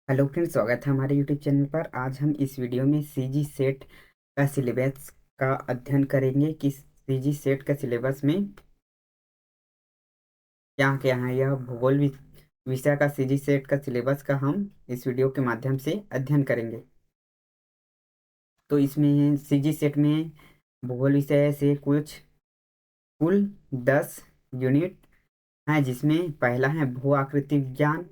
Hello friends, स्वागत है हमारे यूट्यूब चैनल पर। आज हम इस वीडियो में सीजी सेट का सिलेबस का अध्ययन करेंगे कि सीजी सेट का सिलेबस में क्या क्या है। यह भूगोल विषय का सीजी सेट का सिलेबस का हम इस वीडियो के माध्यम से अध्ययन करेंगे। तो इसमें सीजी सेट में भूगोल विषय से कुल 10 यूनिट हैं, जिसमें पहला है भू आकृति विज्ञान,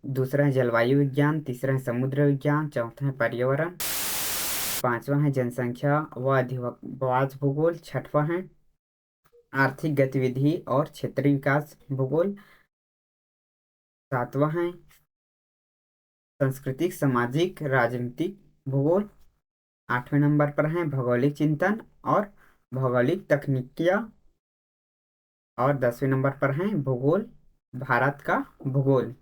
दूसरा है जलवायु विज्ञान, तीसरा है समुद्र विज्ञान, चौथा है पर्यावरण, पांचवा है जनसंख्या व अधिवास भूगोल, छठवां है आर्थिक गतिविधि और क्षेत्रीय विकास भूगोल, सातवां है सांस्कृतिक सामाजिक राजनीतिक भूगोल, आठवें नंबर पर है भौगोलिक चिंतन और भौगोलिक तकनीकियाँ, और 10वें नंबर पर है भूगोल भारत का भूगोल।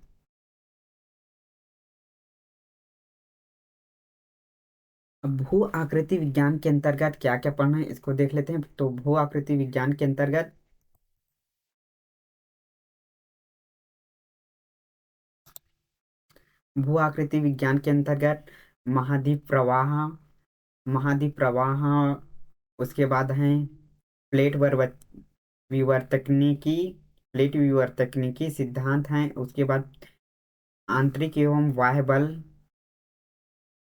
अब भू आकृति विज्ञान के अंतर्गत क्या क्या पढ़ना है इसको देख लेते हैं। तो भू आकृति विज्ञान के अंतर्गत भू आकृति विज्ञान के अंतर्गत महाद्वीप प्रवाह महाद्वीप प्रवाह, उसके बाद है प्लेट विवर्तनिकी प्लेट विवर्तनिकी सिद्धांत हैं। उसके बाद आंतरिक एवं बाह्य बल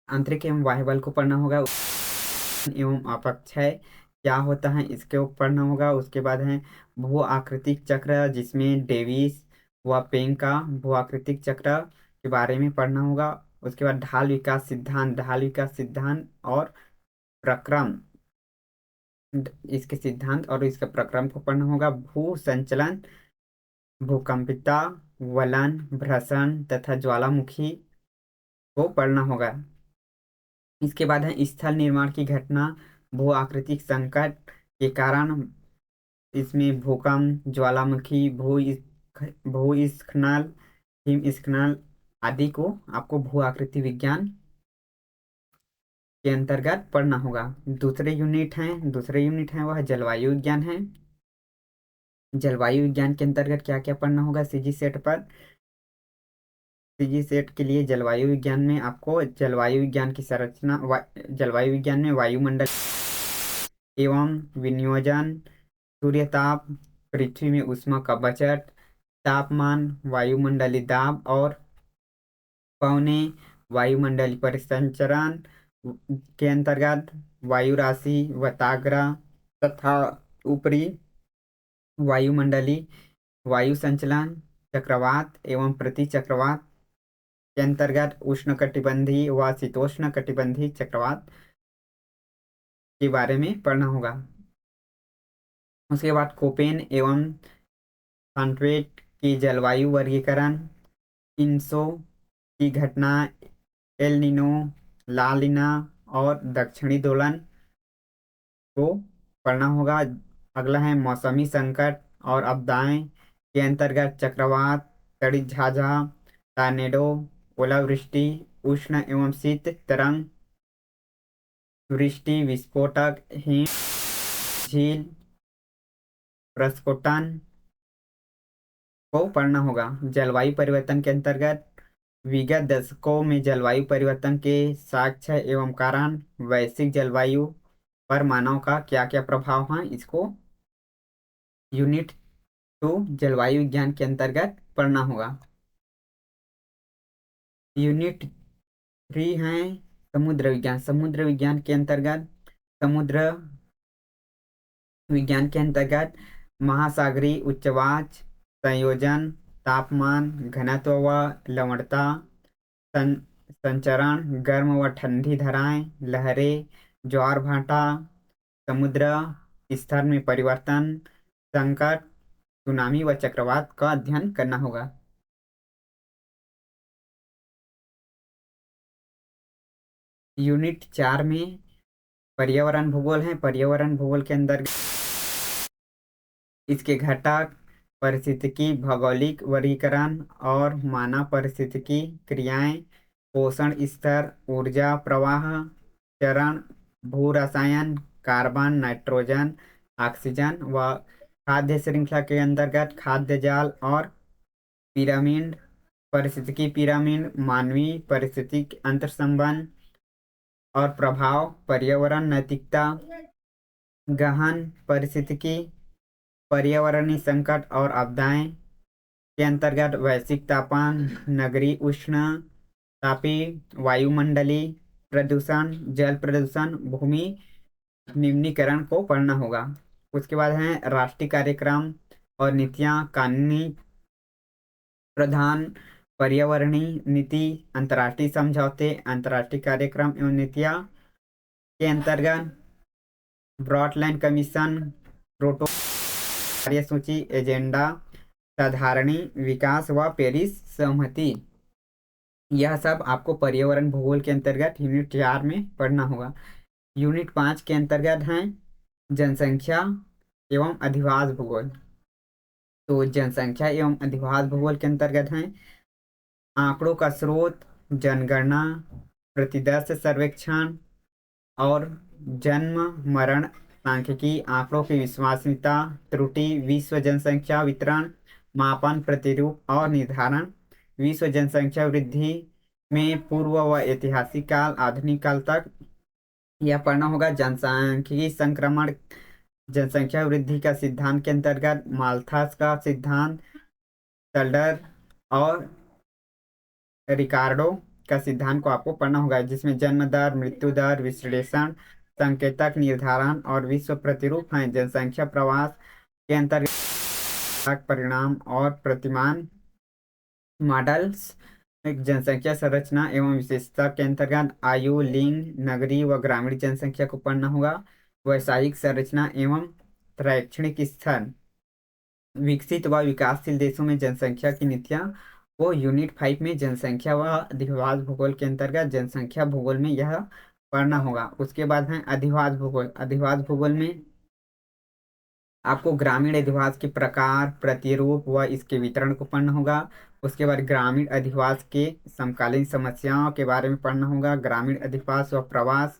आंतरिक एवं बाह्य बल को पढ़ना होगा। एवं अपक्षय क्या होता है इसके ऊपर पढ़ना होगा। उसके बाद है भू आकृतिक चक्र, जिसमें डेविस व पेंग का भू आकृतिक चक्र के बारे में पढ़ना होगा। उसके बाद ढाल विकास सिद्धांत और प्रक्रम, इसके सिद्धांत और इसके प्रक्रम को पढ़ना होगा। भू संचलन, भूकंपिता, वलन, भ्रसन तथा ज्वालामुखी को पढ़ना होगा। इसके बाद है स्थल निर्माण की घटना, भू आकृतिक संकट के कारण, इसमें भूकंप, ज्वालामुखी, भूस्खलन, हिमस्खलन आदि को आपको भू आकृति विज्ञान के अंतर्गत पढ़ना होगा। दूसरे यूनिट हैं वह जलवायु विज्ञान है। जलवायु विज्ञान के अंतर्गत क्या क्या पढ़ना होगा सीजी सेट पर। सीजी सेट के लिए जलवायु विज्ञान में आपको जलवायु विज्ञान की संरचना, जलवायु विज्ञान में वायुमंडल एवं विनियोजन, सूर्य ताप, पृथ्वी में ऊष्मा का बचत, तापमान, वायुमंडलीय दाब और पौने, वायुमंडलीय परिसंचरण के अंतर्गत वायु राशि, वताग्र तथा ऊपरी वायुमंडलीय वायु संचलन, चक्रवात एवं प्रति चक्रवात के अंतर्गत उष्णकटिबंधीय व शीतोष्ण कटिबंधीय चक्रवात के बारे में पढ़ना होगा। उसके बाद कोपेन एवं कॉन्ट्वेट की जलवायु वर्गीकरण, इनसो की घटना, एल नीनो, ला लीना और दक्षिणी दोलन को पढ़ना होगा। अगला है मौसमी संकट और आपदाएं के अंतर्गत चक्रवात, तड़ित झाझा, टॉर्नेडो, ओलावृष्टि, उष्ण एवं शीत तरंग, वृष्टि, विस्फोटक, हिम झील, प्रस्फोटन को पढ़ना होगा। जलवायु परिवर्तन के अंतर्गत विगत दशकों में जलवायु परिवर्तन के साक्ष्य एवं कारण, वैश्विक जलवायु पर मानव का क्या क्या प्रभाव है, इसको यूनिट 2 जलवायु विज्ञान के अंतर्गत पढ़ना होगा। यूनिट 3 है समुद्र विज्ञान के अंतर्गत समुद्र विज्ञान के अंतर्गत महासागरीय उच्चवाच, संयोजन, तापमान, घनत्व व लवणता, सं, संचरण, गर्म व ठंडी धाराएं, लहरें, ज्वार भाटा, समुद्र स्तर में परिवर्तन, संकट, सुनामी व चक्रवात का अध्ययन करना होगा। यूनिट 4 में पर्यावरण भूगोल है। पर्यावरण भूगोल के अंदर इसके घटक, पारिस्थितिकी भौगोलिक वर्गीकरण और मानव पारिस्थितिकी क्रियाएं, पोषण स्तर, ऊर्जा प्रवाह, चरण, भू रसायन, कार्बन, नाइट्रोजन, ऑक्सीजन व खाद्य श्रृंखला के अंतर्गत खाद्य जाल और पिरामिड पारिस्थितिकी पिरामिड, मानवीय पारिस्थितिक अंतर संबंध और प्रभाव, पर्यावरण नैतिकता, गहन पारिस्थितिकी, पर्यावरणीय संकट और आपदाएं के अंतर्गत वैश्विक तापमान, नगरीय उष्ण तापीय, वायुमंडलीय प्रदूषण, जल प्रदूषण, भूमि निम्नीकरण को पढ़ना होगा। उसके बाद है राष्ट्रीय कार्यक्रम और नीतियां, कानूनी प्रधान, पर्यावरणीय नीति, अंतर्राष्ट्रीय समझौते, अंतर्राष्ट्रीय कार्यक्रम एवं नीतियां के अंतर्गत ब्रॉडलैंड कमीशन, प्रोटोकॉल, कार्यसूची, एजेंडा, साधारणी विकास व पेरिस सहमति। यह सब आपको पर्यावरण भूगोल के अंतर्गत यूनिट 4 में पढ़ना होगा। यूनिट 5 के अंतर्गत है जनसंख्या एवं अधिवास भूगोल। तो जनसंख्या एवं अधिवास भूगोल के अंतर्गत है आंकड़ों का स्रोत, जनगणना, प्रतिदर्श सर्वेक्षण और जन्म मरण सांख्यिकी, आंकड़ों की विश्वसनीयता, त्रुटि, विश्व जनसंख्या वितरण, मापन, प्रतिरूप और निर्धारण, विश्व जनसंख्या वृद्धि में पूर्व व ऐतिहासिक काल, आधुनिक काल तक यह पढ़ना होगा। जनसांख्यिकी संक्रमण, जनसंख्या वृद्धि का सिद्धांत के अंतर्गत माल्थस का सिद्धांत, सल्डर और रिकार्डो का सिद्धांत को आपको पढ़ना होगा, जिसमें जन्म दर, मृत्यु दर, विश्लेषण, संकेतक निर्धारण और विश्व प्रतिरूप हैं। जनसंख्या प्रवास के अंतर्गत परिणाम और प्रतिमान मॉडल्स, एक जनसंख्या संरचना एवं विशेषता के अंतर्गत आयु, लिंग, नगरीय व ग्रामीण जनसंख्या को पढ़ना होगा। वैश्विक संरचना एवं शैक्षणिक स्तर, विकसित व विकासशील देशों में जनसंख्या की नीतियां, वो यूनिट 5 में जनसंख्या व अधिवास भूगोल के अंतर्गत जनसंख्या भूगोल में यह पढ़ना होगा। उसके बाद है अधिवास भूगोल। अधिवास भूगोल में आपको ग्रामीण अधिवास के प्रकार, प्रतिरूप व इसके वितरण को पढ़ना होगा। उसके बाद ग्रामीण अधिवास के समकालीन समस्याओं के बारे में पढ़ना होगा। ग्रामीण अधिवास व प्रवास,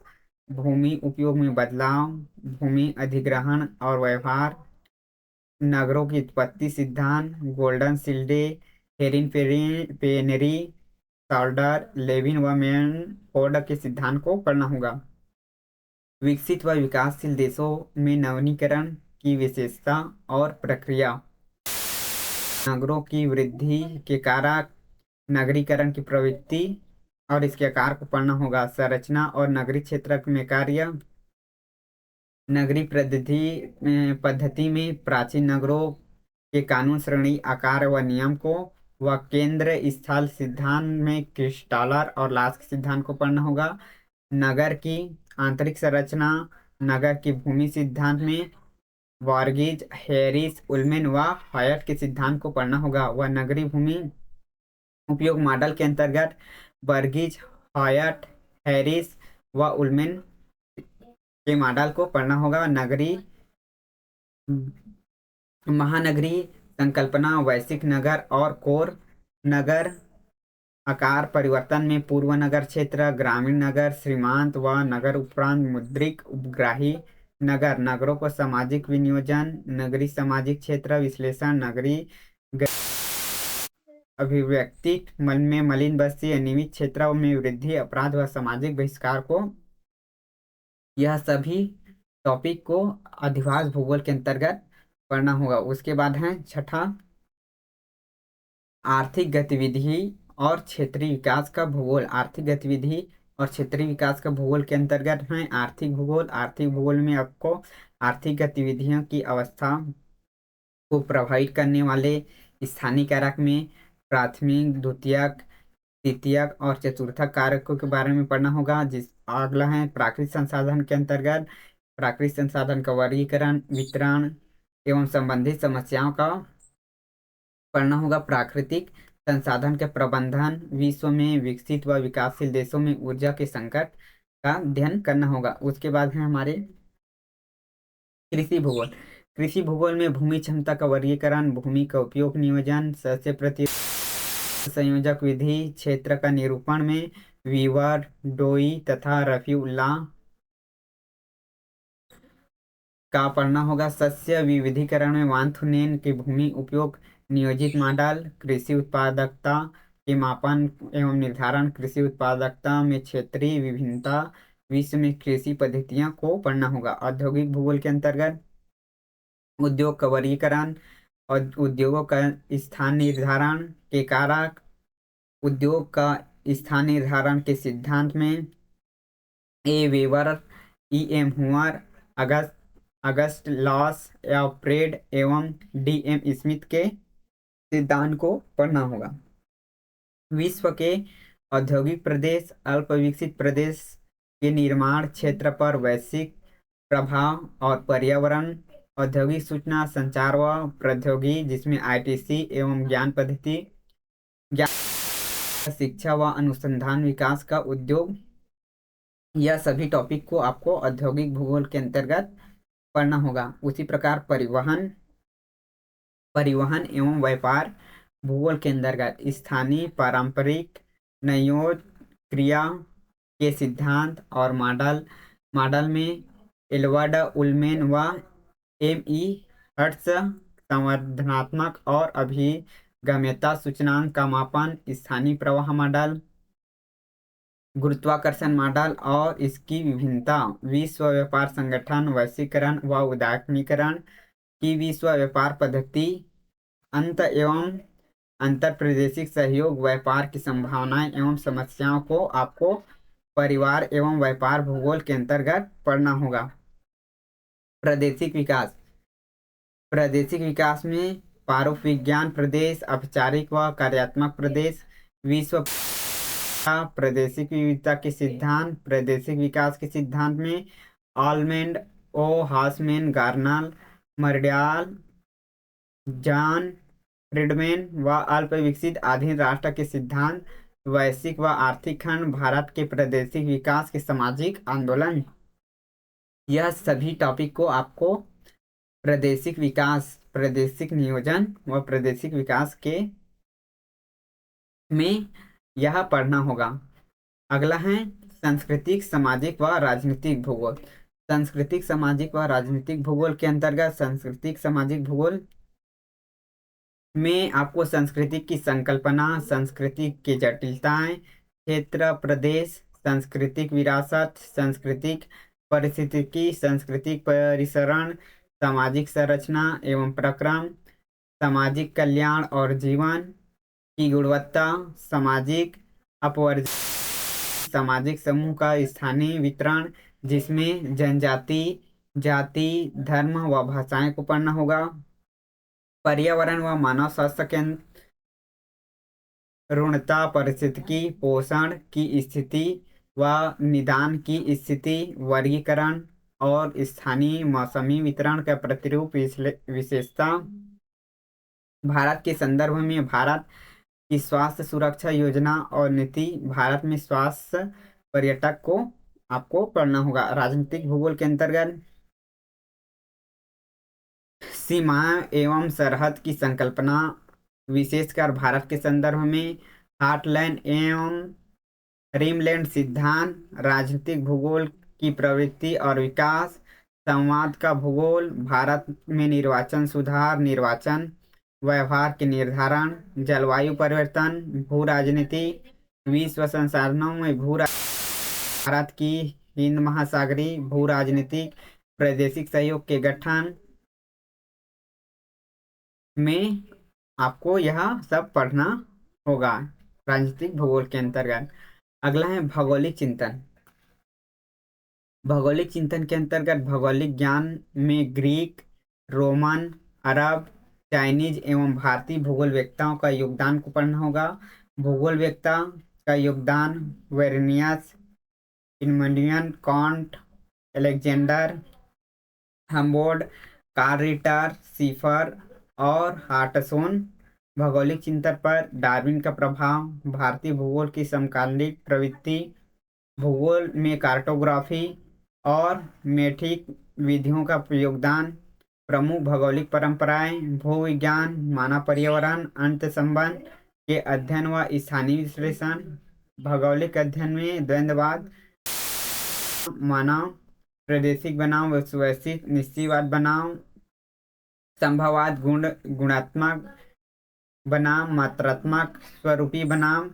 भूमि उपयोग में बदलाव, भूमि अधिग्रहण और व्यवहार, नगरों की उत्पत्ति सिद्धांत, गोल्डन सिल्डे, हेरिन पेनेरी, सॉल्डर, लेविन व मैनफोर्ड के सिद्धांत को पढ़ना होगा। विकसित व विकासशील देशों में नवीनीकरण की विशेषता और प्रक्रिया, नगरों की वृद्धि के कारक, नगरीकरण की प्रवृत्ति और इसके आकार को पढ़ना होगा। संरचना और नगरीय क्षेत्र में कार्य, नगरीय पद्धति में प्राचीन नगरों के कानून, श्रेणी, आकार व नियम को, व केंद्र स्थल सिद्धांत में क्रिस्टालर और लास्क सिद्धांत को पढ़ना होगा। नगर की आंतरिक संरचना, नगर की भूमि सिद्धांत में वार्गिज, हैरिस, उल्मेन व हॉयट के सिद्धांत को पढ़ना होगा। वह नगरीय भूमि उपयोग मॉडल के अंतर्गत वर्गीज, हॉयट, हैरिस व उल्मेन के मॉडल को पढ़ना होगा। नगरीय महानगरीय संकल्पना, वैश्विक नगर और कोर नगर, आकार परिवर्तन में पूर्व नगर क्षेत्र, ग्रामीण नगर, सीमांत व नगर उपरांत मुद्रिक उपग्राही नगर, नगरों को सामाजिक विनियोजन, नगरीय सामाजिक क्षेत्र विश्लेषण, नगरीय अभिव्यक्ति में मलिन बस्ती, अनियमित क्षेत्रों में वृद्धि, अपराध व सामाजिक बहिष्कार को, यह सभी टॉपिक को अधिवास भूगोल के अंतर्गत पढ़ना होगा। उसके बाद है छठा, आर्थिक गतिविधि और क्षेत्रीय विकास का भूगोल। आर्थिक गतिविधि और क्षेत्रीय विकास का भूगोल के अंतर्गत है आर्थिक भूगोल। आर्थिक भूगोल में आपको आर्थिक गतिविधियों की अवस्था को प्रभावित करने वाले स्थानीय कारक में प्राथमिक, द्वितीयक, तृतीयक और चतुर्थक कारकों के बारे में पढ़ना होगा। जिस अगला है प्राकृतिक संसाधन के अंतर्गत प्राकृतिक संसाधन का वर्गीकरण, वितरण एवं संबंधित समस्याओं का पढ़ना होगा। प्राकृतिक संसाधन के प्रबंधन, विश्व में विकसित व विकासशील देशों में ऊर्जा के संकट का अध्ययन करना होगा। उसके बाद है हमारे कृषि भूगोल। कृषि भूगोल में भूमि क्षमता का वर्गीकरण, भूमि का उपयोग नियोजन, सस्य प्रति संयोजक विधि, क्षेत्र का निरूपण में वीवर, डोई तथा रफीउल्ला का पढ़ना होगा। सस्य विविधीकरण में वांथुनेन की भूमि उपयोग नियोजित मॉडल, कृषि उत्पादकता के मापन एवं निर्धारण, कृषि उत्पादकता में क्षेत्रीय विभिन्नता, विश्व में कृषि पद्धतियों को पढ़ना होगा। औद्योगिक भूगोल के अंतर्गत उद्योग का वर्गीकरण और उद्योगों का स्थान निर्धारण के कारक, उद्योग का स्थान निर्धारण के सिद्धांत में ए वेबर, ई एम हुअर, अगस्त अगस्ट लॉस एल्फ्रेड एवं डी एम स्मिथ के सिद्धांत को पढ़ना होगा। विश्व के औद्योगिक प्रदेश, अल्प विकसित प्रदेश के निर्माण क्षेत्र पर वैश्विक प्रभाव और पर्यावरण, औद्योगिक सूचना संचार व प्रौद्योगिकी जिसमें आईटीसी एवं ज्ञान पद्धति, ज्ञान शिक्षा व अनुसंधान विकास का उद्योग, यह सभी टॉपिक को आपको औद्योगिक भूगोल के अंतर्गत पढ़ना होगा। उसी प्रकार परिवहन परिवहन एवं व्यापार भूगोल के अंतर्गत स्थानीय पारंपरिक नयोज क्रिया के सिद्धांत और मॉडल में एडवर्ड उलमेन व एम ई हर्ट्ज, संवर्धनात्मक और अभिगम्यता सूचकांक का मापन, स्थानीय प्रवाह मॉडल, गुरुत्वाकर्षण मॉडल और इसकी विभिन्नता, विश्व व्यापार संगठन, वैश्वीकरण व उदारीकरण की विश्व व्यापार पद्धति, अंत एवं अंतर प्रादेशिक सहयोग, व्यापार की संभावनाएं एवं समस्याओं को आपको परिवार एवं व्यापार भूगोल के अंतर्गत पढ़ना होगा। प्रादेशिक विकास में पारोप विज्ञान प्रदेश, औपचारिक व कार्यात्मक प्रदेश, विश्व प्रादेशिक विविधता के सिद्धांत, प्रादेशिक विकास के सिद्धांत में ऑलमेंड, ओ हाउसमैन, गार्नल, मर्डियाल, जॉन फ्रीडमैन व अल्प विकसित अधीन राष्ट्र के सिद्धांत, वैश्विक व आर्थिक खंड, भारत के प्रादेशिक विकास के सामाजिक आंदोलन, यह सभी टॉपिक को आपको प्रादेशिक विकास, प्रादेशिक नियोजन व प्रादेशिक विकास के में यह पढ़ना होगा। अगला है सांस्कृतिक, सामाजिक व राजनीतिक भूगोल। सांस्कृतिक, सामाजिक व राजनीतिक भूगोल के अंतर्गत सांस्कृतिक सामाजिक भूगोल में आपको संस्कृति की संकल्पना, संस्कृति की जटिलताएं, क्षेत्र प्रदेश, सांस्कृतिक विरासत, सांस्कृतिक परिस्थितिकी, सांस्कृतिक परिसरण, सामाजिक संरचना एवं प्रक्रम, सामाजिक कल्याण और जीवन की गुणवत्ता, सामाजिक अपवर्जन, सामाजिक समूह का स्थानीय वितरण जिसमें जनजाति, जाति, धर्म व भाषाएं को पढ़ना होगा। पर्यावरण व मानव स्वास्थ्य के ऋणता, पारिस्थितिकी, पोषण की स्थिति व निदान की स्थिति, वर्गीकरण और स्थानीय मौसमी वितरण का प्रतिरूप विशेषता, भारत के संदर्भ में भारत की स्वास्थ्य सुरक्षा योजना और नीति, भारत में स्वास्थ्य पर्यटक को आपको पढ़ना होगा। राजनीतिक भूगोल के अंतर्गत सीमाएं एवं सरहद की संकल्पना, विशेषकर भारत के संदर्भ में हार्टलैंड एवं रिमलैंड सिद्धांत, राजनीतिक भूगोल की प्रवृत्ति और विकास, संवाद का भूगोल, भारत में निर्वाचन सुधार, निर्वाचन व्यवहार के निर्धारण, जलवायु परिवर्तन, भू राजनीति, विश्व संसाधनों में भारत की हिंद महासागरीय भू राजनीतिक प्रादेशिक सहयोग के गठन में आपको यह सब पढ़ना होगा राजनीतिक भूगोल के अंतर्गत। अगला है भौगोलिक चिंतन। भौगोलिक चिंतन के अंतर्गत भौगोलिक ज्ञान में ग्रीक, रोमन, अरब, चाइनीज एवं भारतीय भूगोल वेत्ताओं का योगदान को पढ़ना होगा। भूगोल वेत्ता का योगदान वेरनियस, इनमंडियन, Kant, Alexander Humboldt, Carl Ritter, सीफर और हार्टसोन। भौगोलिक चिंतन पर डार्विन का प्रभाव, भारतीय भूगोल की समकालीन प्रवृत्ति, भूगोल में कार्टोग्राफी और मेट्रिक विधियों का योगदान, प्रमुख भौगोलिक परंपराएं, भूविज्ञान, मानव पर्यावरण अंत संबंध के अध्ययन व स्थानीय विश्लेषण। भौगोलिक अध्ययन में द्वंद्ववाद, मानव प्रादेशिक बनाम वैश्विक निश्चयवाद बनाम संभववाद, गुणात्मक बनाम मात्रात्मक स्वरूपी बनाम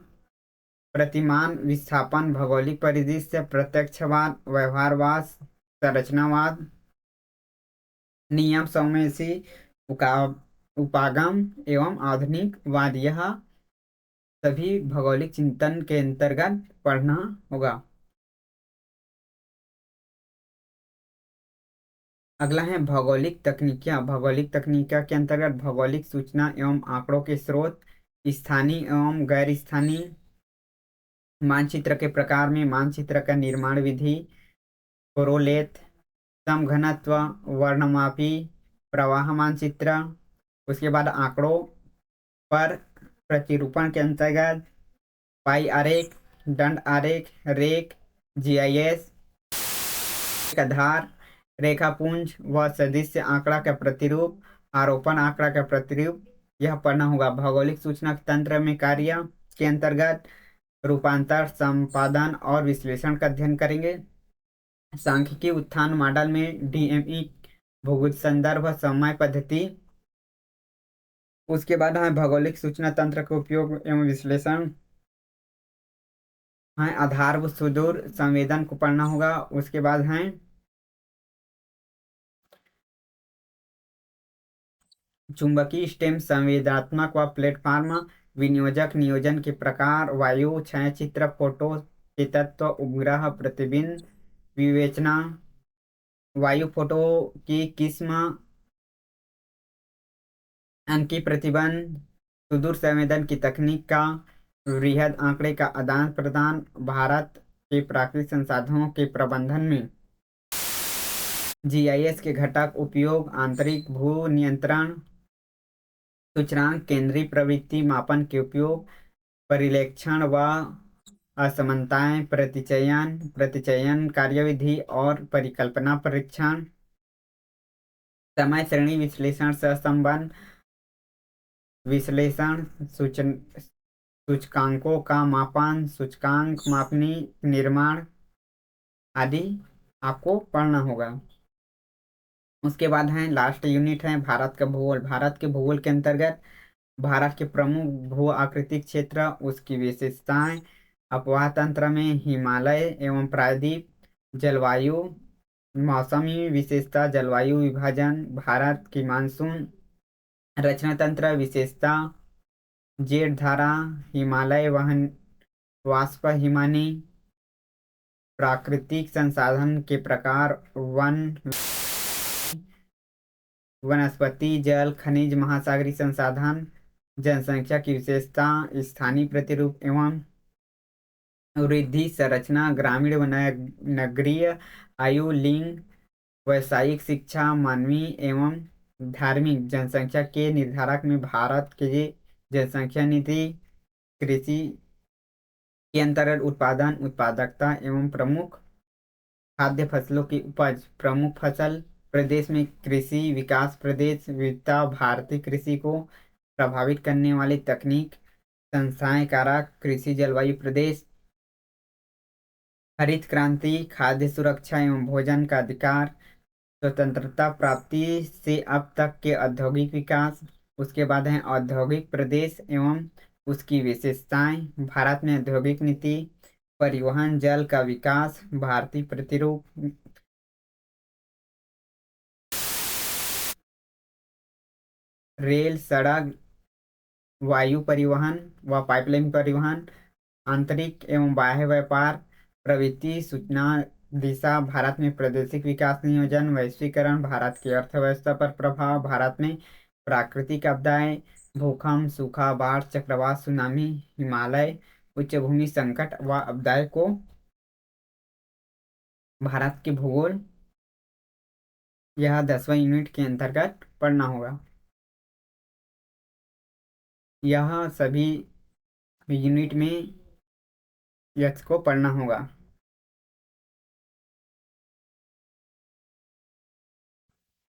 प्रतिमान विस्थापन भौगोलिक परिदृश्य प्रत्यक्षवाद व्यवहारवाद संरचनावाद नियम समवेशी उका उपागम एवं आधुनिकवाद यह सभी भौगोलिक चिंतन के अंतर्गत पढ़ना होगा। अगला है भौगोलिक तकनीकियाँ। भौगोलिक तकनीकियाँ के अंतर्गत भौगोलिक सूचना एवं आंकड़ों के स्रोत, स्थानीय एवं गैर स्थानीय मानचित्र के प्रकार में मानचित्र का निर्माण विधि, कोरोलेथ, समघनत्व, वर्णमापी, प्रवाह मानचित्र। उसके बाद आंकड़ों पर प्रतिरूपण के अंतर्गत पाई आरेख, दंड आरेख, रेख, जीआईएस, आधार रेखापुंज व सदृश आंकड़ा का प्रतिरूप, आरोपण आंकड़ा का प्रतिरूप यह पढ़ना होगा। भौगोलिक सूचना तंत्र में कार्य के अंतर्गत रूपांतर, संपादन और विश्लेषण का अध्ययन करेंगे। सांख्यिकी उत्थान मॉडल में डीएमई भूगोल संदर्भ समय पद्धति। उसके बाद है भौगोलिक सूचना तंत्र का उपयोग एवं विश्लेषण है। आधार व सुदूर संवेदन को पढ़ना होगा। उसके बाद है चुंबकीय स्टेम संवेदनात्मक व प्लेटफॉर्म विनियोजक नियोजन के प्रकार, वायु छायाचित्र, फोटो के तत्व, उपग्रह प्रतिबिंब विवेचना, वायु फोटो की किस्म, अंकी प्रतिबंध, सुदूर संवेदन की तकनीक का वृहद आंकड़े का आदान प्रदान, भारत के प्राकृतिक संसाधनों के प्रबंधन में जीआईएस के घटक उपयोग, आंतरिक भू नियंत्रण सूचकांक, केंद्रीय प्रवृत्ति मापन के उपयोग, परिलक्षण व असमानताएं, प्रतिचयन प्रतिचयन कार्यविधि और परिकल्पना परीक्षण, समय श्रेणी विश्लेषण, सहसंबंध विश्लेषण, सूचकांकों का मापन, सूचकांक मापनी निर्माण आदि आपको पढ़ना होगा। उसके बाद है लास्ट यूनिट है भारत का भूगोल। भारत के भूगोल के अंतर्गत भारत के प्रमुख भू आकृतिक क्षेत्र, उसकी विशेषताएं, अपवाह तंत्र में हिमालय एवं प्रायद्वीप, जलवायु, मौसमी विशेषता, जलवायु विभाजन, भारत की मानसून रचना तंत्र विशेषता, जेठ धारा, हिमालय वहन वाष्प हिमानी, प्राकृतिक संसाधन के प्रकार, वन वनस्पति, जल, खनिज, महासागरीय संसाधन, जनसंख्या की विशेषता, स्थानीय प्रतिरूप एवं वृद्धि संरचना, ग्रामीण व नगरीय, आयु, लिंग, व्यावसायिक शिक्षा, मानवीय एवं धार्मिक जनसंख्या के निर्धारक में भारत के जनसंख्या नीति, कृषि के अंतर्गत उत्पादन, उत्पादकता एवं प्रमुख खाद्य फसलों की उपज, प्रमुख फसल प्रदेश में कृषि विकास, प्रदेश विविधता, भारतीय कृषि को प्रभावित करने वाली तकनीक, संस्थाएं कारक, कृषि जलवायु प्रदेश, हरित क्रांति, खाद्य सुरक्षा एवं भोजन का अधिकार, स्वतंत्रता प्राप्ति से अब तक के औद्योगिक विकास। उसके बाद है औद्योगिक प्रदेश एवं उसकी विशेषताएं, भारत में औद्योगिक नीति, परिवहन, जल का विकास, भारतीय प्रतिरूप, रेल, सड़क, वायु परिवहन व पाइपलाइन परिवहन, आंतरिक एवं बाह्य व्यापार, प्रवृत्ति, सूचना दिशा, भारत में प्रादेशिक विकास नियोजन, वैश्वीकरण, भारत की अर्थव्यवस्था पर प्रभाव, भारत में प्राकृतिक आपदाएं, भूकंप, सूखा, बाढ़, चक्रवात, सुनामी, हिमालय उच्च भूमि संकट व आपदाएं को भारत के भूगोल यह 10वां यूनिट के अंतर्गत पढ़ना होगा। यह सभी यूनिट में यथ को पढ़ना होगा।